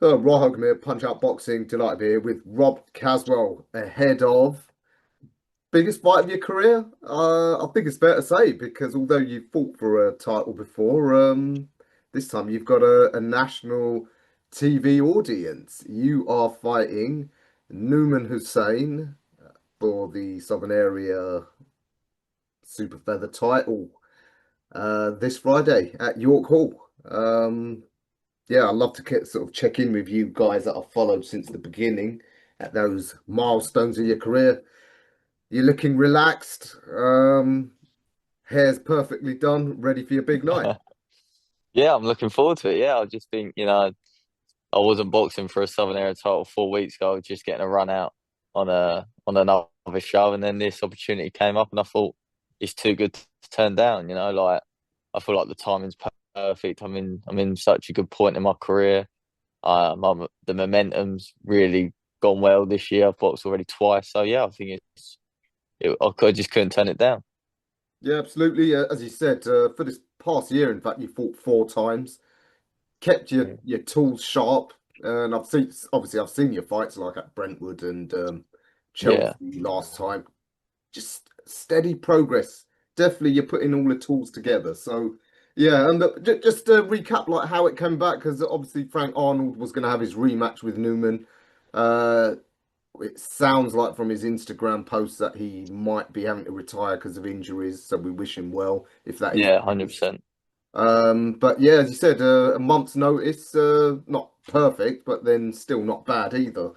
Rahul here, Punch Out Boxing. Delighted to be here with Rob Caswell ahead of biggest fight of your career. I think it's fair to say because although you fought for a title before, this time you've got a national TV audience. You are fighting NUMAN Hussain for the Southern Area Super Feather title this Friday at York Hall. Yeah, I'd love to sort of check in with you guys that I've followed since the beginning at those milestones of your career. You're looking relaxed, hair's perfectly done, ready for your big night. Yeah, I'm looking forward to it. Yeah, I just think, I wasn't boxing for a Southern Area title 4 weeks ago. I was just getting a run out on another show, and then this opportunity came up, and I thought it's too good to turn down. Like I feel like the timing's perfect. I'm in such a good point in my career. The momentum's really gone well this year. I've boxed already twice, so yeah, I think I just couldn't turn it down. Yeah, absolutely. As you said, for this past year, in fact, you fought 4 times, kept your tools sharp, and I've seen your fights like at Brentwood and Yeah. Chelsea last time. Just steady progress. Definitely, you're putting all the tools together. So, yeah, and just to recap, like how it came back, because obviously Frank Arnold was going to have his rematch with Newman. Uh, it sounds like from his Instagram posts that he might be having to retire because of injuries. So we wish him well if that is Yeah, the case. 100%. But yeah, as you said, a month's notice, not perfect, but then still not bad either.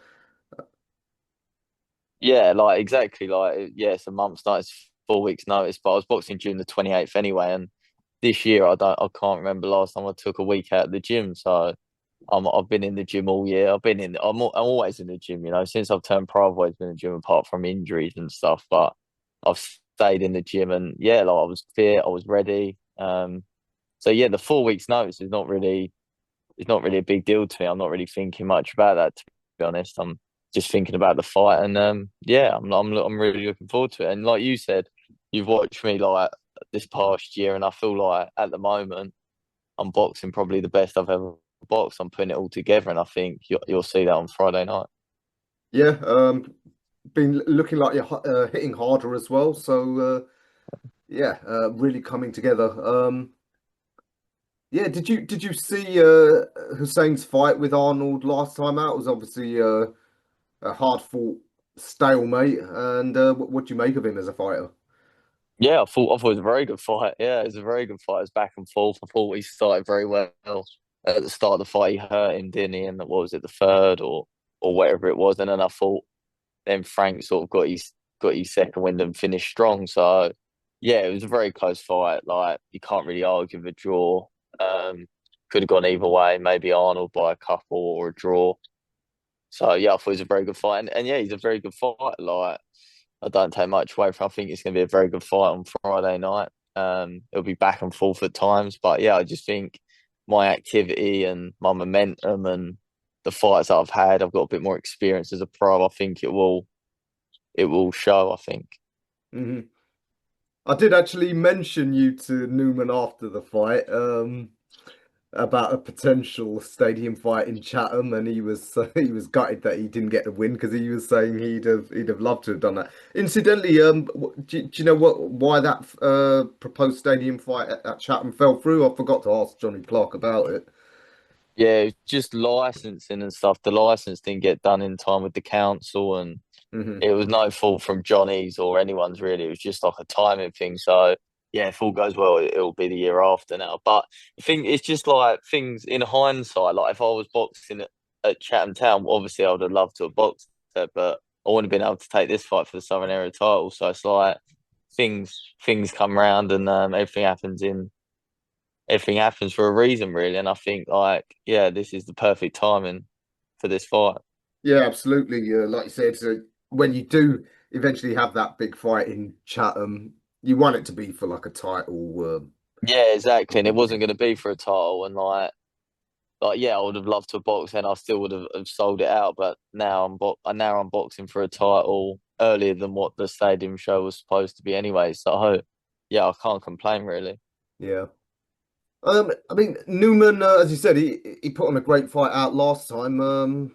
Yeah, like exactly. Yeah, it's a month's notice, 4 weeks notice. But I was boxing June the 28th anyway, and this year I can't remember last time I took a week out of the gym. So I've been in the gym all year. I'm always in the gym. Since I've turned pro, I've always been in the gym apart from injuries and stuff. But I've stayed in the gym, and yeah, like I was fit, I was ready. So yeah, the 4 weeks notice is not really it's not really a big deal to me. I'm not really thinking much about that, to be honest. I'm just thinking about the fight, and yeah, I'm really looking forward to it. And like you said, you've watched me like this past year, and I feel like at the moment I'm boxing probably the best I've ever boxed. I'm putting it all together, and I think you'll see that on Friday night. Yeah, been looking like you're hitting harder as well. So yeah, really coming together. Yeah, did you see Hussein's fight with Arnold last time out? It was obviously a hard fought stalemate. And what do you make of him as a fighter? Yeah, I thought it was a very good fight. Yeah, it was a very good fight. It was back and forth. I thought he started very well at the start of the fight. He hurt him, didn't he? And what was it, the third or whatever it was? And then I thought then Frank sort of got his second wind and finished strong. So yeah, it was a very close fight. Like you can't really argue with a draw. Um, could have gone either way. Maybe Arnold by a couple or a draw. So yeah, I thought it was a very good fight. And yeah, he's a very good fight. Like I don't take much away from. I think it's going to be a very good fight on Friday night. It'll be back and forth at times, but yeah, I just think my activity and my momentum and the fights that I've had, I've got a bit more experience as a pro. I think it will show. I think. Hmm. I did actually mention you to Newman after the fight. About a potential stadium fight in Chatham, and he was he was gutted that he didn't get the win because he was saying he'd have loved to have done that. Incidentally, do you know why that proposed stadium fight at Chatham fell through? I forgot to ask Johnny Clark about it. Yeah, just licensing and stuff. The license didn't get done in time with the council, and Hmm. it was no fault from Johnny's or anyone's really. It was just like a timing thing. So yeah, if all goes well, it'll be the year after now. But I think it's just like things in hindsight. Like if I was boxing at Chatham Town, obviously I would have loved to have boxed there, but I wouldn't have been able to take this fight for the Southern Area title. So it's like things come round, and everything happens for a reason, really. And I think like yeah, this is the perfect timing for this fight. Yeah, absolutely. Like you said, so when you do eventually have that big fight in Chatham, you want it to be for like a title. Yeah, exactly. And it wasn't going to be for a title, and like yeah, I would have loved to box and I still would have sold it out. But now I'm boxing for a title earlier than what the stadium show was supposed to be anyway. So yeah, I can't complain really. Yeah. I mean, Newman, as you said, he put on a great fight out last time.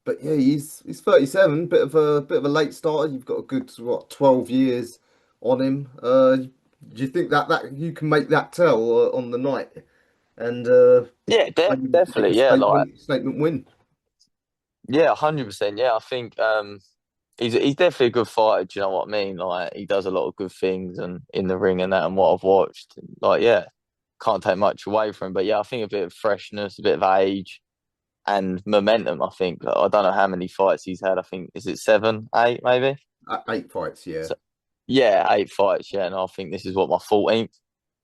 But yeah, he's 37, bit of a late starter. You've got a good what 12 years on him. Do you think that you can make that tell on the night and Yeah, maybe get a definitely. Yeah, like statement win? yeah, 100%. Yeah, I think he's definitely a good fighter. Do you know what I mean? Like he does a lot of good things and in the ring and that, and what I've watched, like yeah, can't take much away from him. But yeah, I think a bit of freshness, a bit of age, and momentum. I think I don't know how many fights he's had. I think is it seven, eight, maybe. 8 fights, yeah. So, yeah, 8 fights. Yeah, and I think this is what my 14th.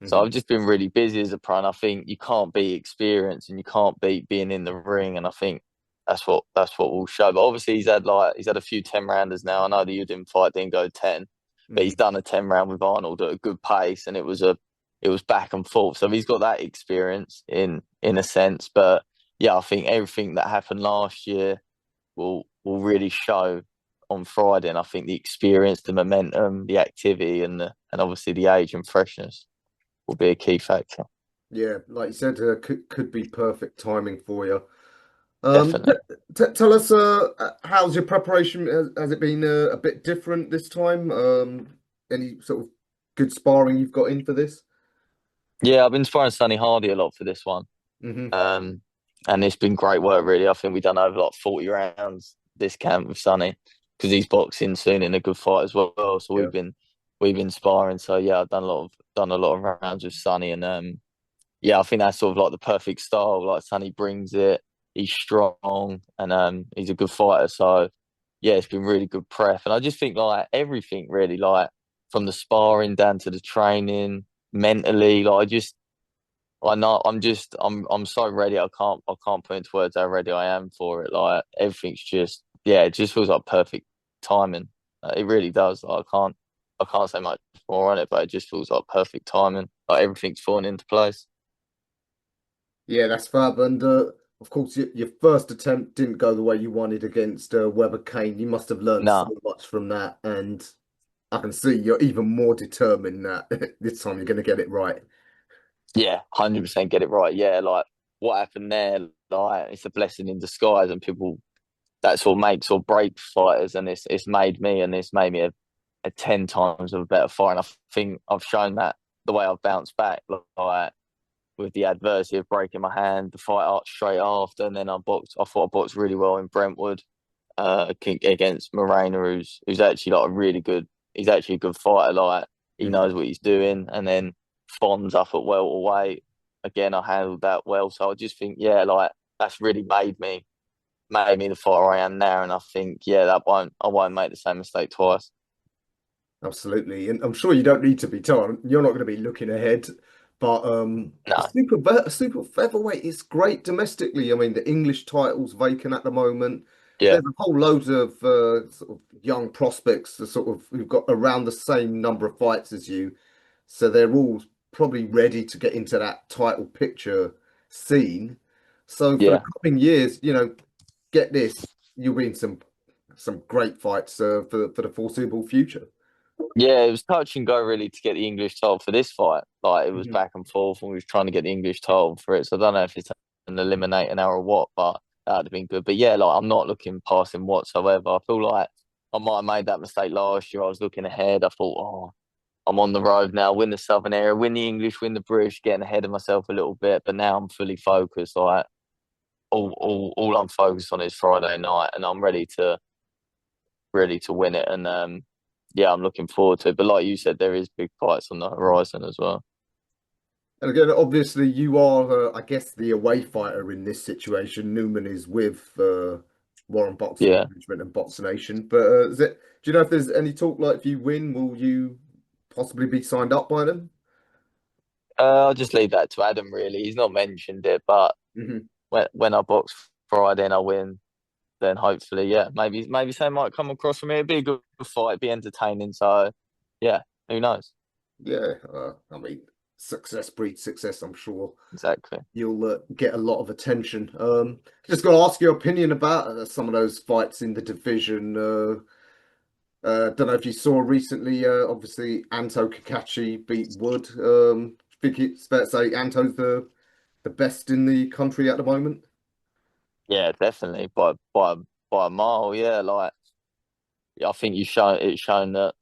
So Hmm. I've just been really busy as a pro, and I think you can't beat experience and you can't beat being in the ring. And I think that's what will show. But obviously he's had a few 10 rounders now. I know the Udin fight didn't go 10, but Hmm. he's done a 10 round with Arnold at a good pace, and it was back and forth. So he's got that experience in a sense. But yeah, I think everything that happened last year will really show on Friday. And I think the experience, the momentum, the activity, and obviously the age and freshness will be a key factor. Yeah, like you said, could be perfect timing for you. Definitely. Tell us, how's your preparation? Has it been a bit different this time? Any sort of good sparring you've got in for this? Yeah, I've been sparring Sonny Hardy a lot for this one. Hmm. Um, and it's been great work, really. I think we've done over like 40 rounds this camp with Sonny because he's boxing soon in a good fight as well. So Yeah. we've been sparring. So yeah, I've done a lot of rounds with Sonny, and yeah, I think that's sort of like the perfect style. Like Sonny brings it, he's strong, and he's a good fighter. So yeah, it's been really good prep, and I just think like everything really, like from the sparring down to the training, mentally, like I know I'm so ready. I can't put into words how ready I am for it. Like everything's just yeah, it just feels like perfect timing. It really does. Like, I can't say much more on it, but it just feels like perfect timing. Like everything's falling into place. Yeah, that's fab. And of course, your first attempt didn't go the way you wanted against Weber Kane. You must have learned so Nah, much from that, and I can see you're even more determined that this time you're going to get it right. yeah, 100% get it right. Yeah, like what happened there, like it's a blessing in disguise, and people that sort of makes or breaks fighters, and it's made me a 10 times of a better fighter. And I think I've shown that the way I've bounced back, like with the adversity of breaking my hand, the fight out straight after, and then I thought I boxed really well in Brentwood, against Moreno, who's actually like a really good. He's actually a good fighter. Like he Mhm. knows what he's doing, and then Fon's up at welterweight. Again, I handled that well. So I just think, yeah, like that's really made me the fighter I am now. And I think, yeah, I won't make the same mistake twice. Absolutely. And I'm sure you don't need to be told. You're not going to be looking ahead. But No, super featherweight is great domestically. I mean, the English title's vacant at the moment. yeah, There's a whole load of sort of young prospects that sort of who've got around the same number of fights as you. So they're all probably ready to get into that title picture scene. So for the yeah. coming years, get this, you'll be in some great fights for the foreseeable future. Yeah, it was touch and go really to get the English title for this fight. Like it was Mhm. back and forth, and we was trying to get the English title for it. So I don't know if it's an eliminate an hour or what, but that'd have been good. But yeah, like I'm not looking past him whatsoever. I feel like I might have made that mistake last year. I was looking ahead. I thought, oh, I'm on the road now. Win the Southern area, win the English, win the British, getting ahead of myself a little bit. But now I'm fully focused. Like all I'm focused on is Friday night, and I'm ready to win it. And yeah, I'm looking forward to it. But like you said, there is big fights on the horizon as well. And again, obviously, you are, I guess, the away fighter in this situation. Newman is with Warren Boxing Yeah, Management and Box Nation. But do you know if there's any talk like if you win, will you possibly be signed up by them? I'll just leave that to Adam. Really, he's not mentioned it, but Hmm. when I box Friday and I win, then hopefully, yeah, maybe something might come across from it. It'd be a good fight, it'd be entertaining. So, yeah, who knows? Yeah, I mean, success breeds success. I'm sure Exactly. you'll get a lot of attention. Just got to ask your opinion about some of those fights in the division. Don't know if you saw recently. Obviously, Anto Kakachi beat Wood. think it's fair to say Anto's the best in the country at the moment. Yeah, definitely by a mile. Yeah, like I think it's shown that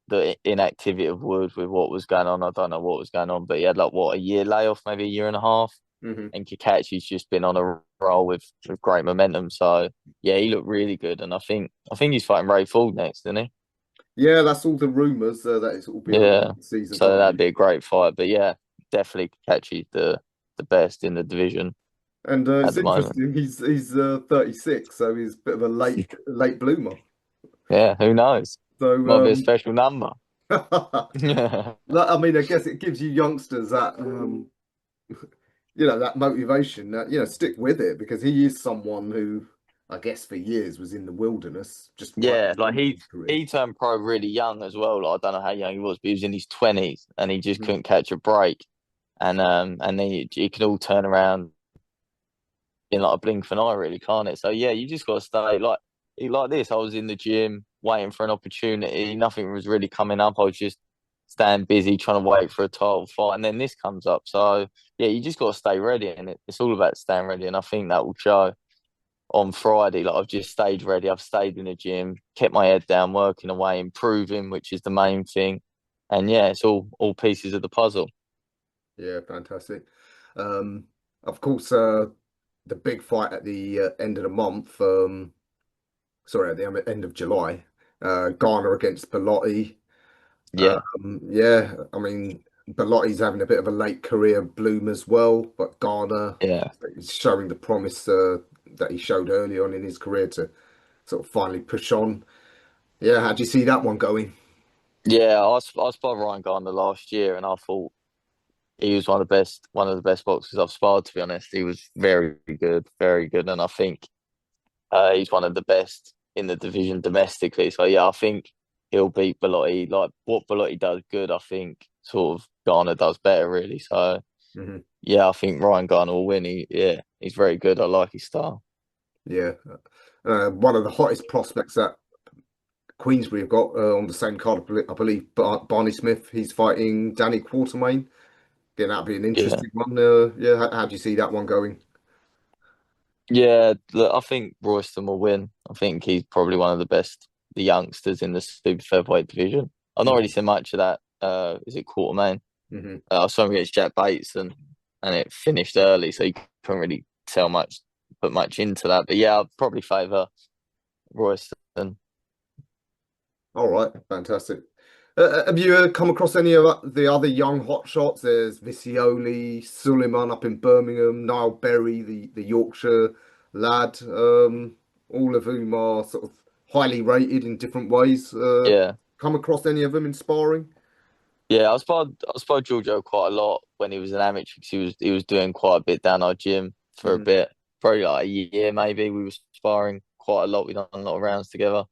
the inactivity of Wood with what was going on. I don't know what was going on, but he had like what, a year layoff, maybe a year and a half. Hmm. And Kakachi's just been on a roll with great momentum. So yeah, he looked really good, and I think he's fighting Ray Ford next, isn't he? Yeah, that's all the rumours that it's all been Yeah, the season so that'd coming. be a great fight. But yeah, definitely Kakachi's the best in the division And at it's the moment. interesting. He's 36, so he's a bit of a late bloomer. Yeah, who knows? So Might be a special number. Yeah, I mean, I guess it gives you youngsters that that motivation that stick with it because he is someone who I guess for years was in the wilderness, just right at yeah. the Like end of he his career. he turned pro really young as well. Like I don't know how young he was, but he was in his 20s, and he just Mhm. couldn't catch a break. And then it can all turn around in like a blink of an eye, really, can't it? So yeah, you just got to stay like this. I was in the gym waiting for an opportunity. Nothing was really coming up. I was just staying busy trying to wait for a title fight, and then this comes up. So yeah, you just got to stay ready, and it's all about staying ready. And I think that will show on Friday. Like I've just stayed ready. I've stayed in the gym, kept my head down, working away, improving, which is the main thing. And yeah, it's all pieces of the puzzle. Yeah, fantastic. Um, of course, the big fight at the end of the month. Sorry, at the end of July. Garner against Bellotti. Yeah, Yeah, I mean, Bellotti's having a bit of a late career bloom as well, but Garner yeah. is showing the promise that he showed early on in his career to sort of finally push on. Yeah, how do you see that one going? Yeah, I sparred Ryan Garner last year, and I thought he was one of the best boxers I've sparred. To be honest, he was very good, and I think he's one of the best in the division domestically. So yeah, I think he'll beat Bellotti. Like what Bellotti does good, I think sort of Garner does better, really. So Hmm. yeah, I think Ryan Garner will win. He's very good. I like his style. Yeah, one of the hottest prospects that Queensbury have got on the same card, I believe, Barney Smith. He's fighting Danny Quartermain. Again, that'd be an Yeah, interesting one. Yeah, how do you see that one going? yeah. Look, I think Royston will win. I think he's probably one of the youngsters in the super featherweight division. I've not really Hmm. seen much of that. Is it Quartermain? Hmm. I saw him against Jack Bates and it finished early, so you couldn't really put much into that. But yeah, I'd probably favour Royston. All right, fantastic. Have you come across any of the other young hotshots? There's Vicioli, Suleiman up in Birmingham, Niall Berry, the Yorkshire lad, all of whom are sort of highly rated in different ways. Yeah, Come across any of them in sparring? yeah. I sparred Giorgio quite a lot when he was an amateur because he was doing quite a bit down our gym for a Hmm. bit, probably like a year maybe. We were sparring quite a lot. We done a lot of rounds together,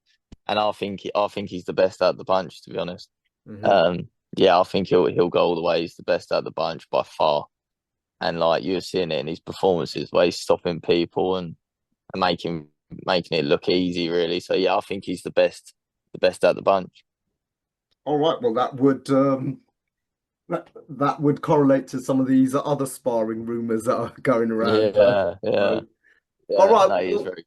and I think he's the best out of the bunch, to be honest. Hmm. Um, yeah, I think he'll go all the way. He's the best out of the bunch by far. And like you're seeing it in his performances where he's stopping people and making it look easy really. So yeah, I think he's the best out of the bunch. All right, well that would correlate to some of these other sparring rumors that are going around. Yeah, So, yeah, all yeah. right, No, he is well, very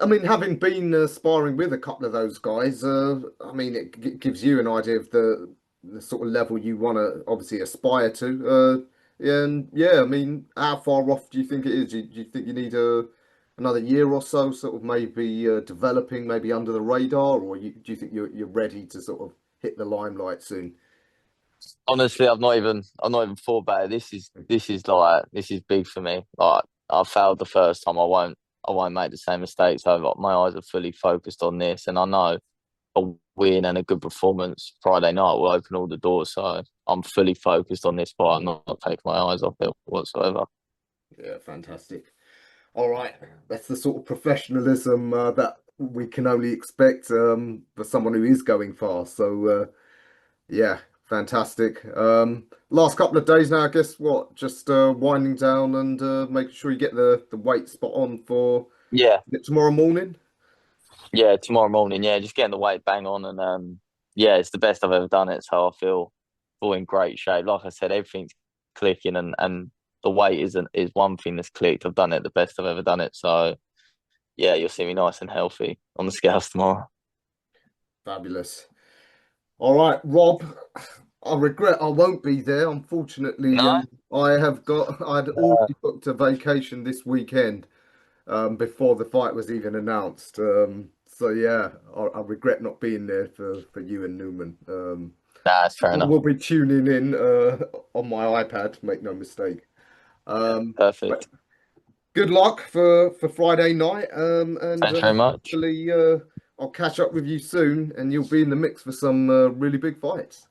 I mean, having been sparring with a couple of those guys, I mean, it gives you an idea of the sort of level you want to obviously aspire to. And yeah, I mean, how far off do you think it is? Do you think you need another year or so, sort of maybe developing, maybe under the radar, or do you think you're ready to sort of hit the limelight soon? honestly I've not even thought about it. This is big for me. Like I failed the first time. I won't make the same mistakes. So like, my eyes are fully focused on this and I know a win and a good performance Friday night will open all the doors. So I'm fully focused on this fight. I'm not taking my eyes off it whatsoever. Yeah, fantastic. All right, that's the sort of professionalism that we can only expect for someone who is going fast. So, yeah, fantastic. Last couple of days now, I guess what? Just winding down and making sure you get the weight spot on for Yeah, tomorrow morning. yeah, tomorrow morning. Yeah, just getting the weight bang on, and yeah, it's the best I've ever done it. So I feel in great shape. Like I said, everything's clicking, and the weight is one thing that's clicked. I've done it the best I've ever done it. So yeah, you'll see me nice and healthy on the scales tomorrow. Fabulous. All right, Rob. I regret I won't be there. Unfortunately, No, I'd already booked a vacation this weekend before the fight was even announced. So yeah, I regret not being there for you and Newman. nah, it's fair I enough. will be tuning in on my iPad, make no mistake. Yeah, But perfect. good luck for Friday night. And Thanks very much. hopefully I'll catch up with you soon, and you'll be in the mix for some really big fights.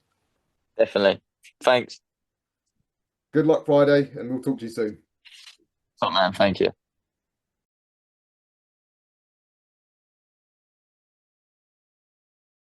Definitely. Thanks. Good luck Friday, and we'll talk to you soon. Top man. Thank you.